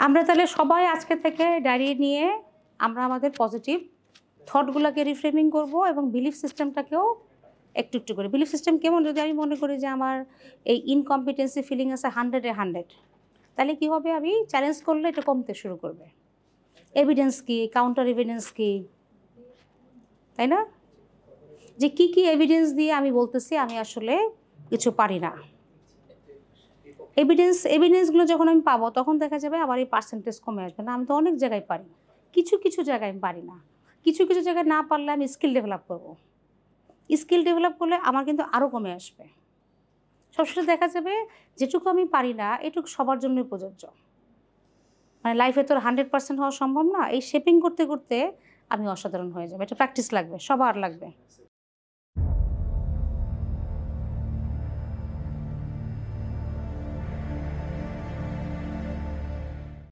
আমরা তাহলে সবাই আজকে থেকে ডায়েরি নিয়ে আমরা আমাদের পজিটিভ থটগুলোকে রিফ্রেমিং করব এবং বিলিফ সিস্টেমটাকেও একটু একটু করে। বিলিফ সিস্টেম কেমন? যদি আমি মনে করি যে আমার এই ইনকম্পিটেন্সি ফিলিং আছে 100-এ 100, তাহলে কী হবে? আমি চ্যালেঞ্জ করলে এটা কমতে শুরু করবে। এভিডেন্স কী, কাউন্টার এভিডেন্স কী, তাই না? যে কী কী এভিডেন্স দিয়ে আমি বলতেছি আমি আসলে কিছু পারি না। এভিডেন্সগুলো যখন আমি পাবো তখন দেখা যাবে আমার এই পার্সেন্টেজ কমে আসবে। না, আমি তো অনেক জায়গায় পারি, কিছু কিছু জায়গায় আমি পারি না। কিছু কিছু জায়গায় না পারলে আমি স্কিল ডেভেলপ করব। স্কিল ডেভেলপ করলে আমার কিন্তু আরও কমে আসবে। সবশেষে দেখা যাবে যেটুকু আমি পারি না এটুকু সবার জন্যই প্রযোজ্য। মানে লাইফে তো 100% হওয়া সম্ভব না। এই শেপিং করতে করতে আমি অসাধারণ হয়ে যাবো। এটা প্র্যাকটিস লাগবে, সবার লাগবে।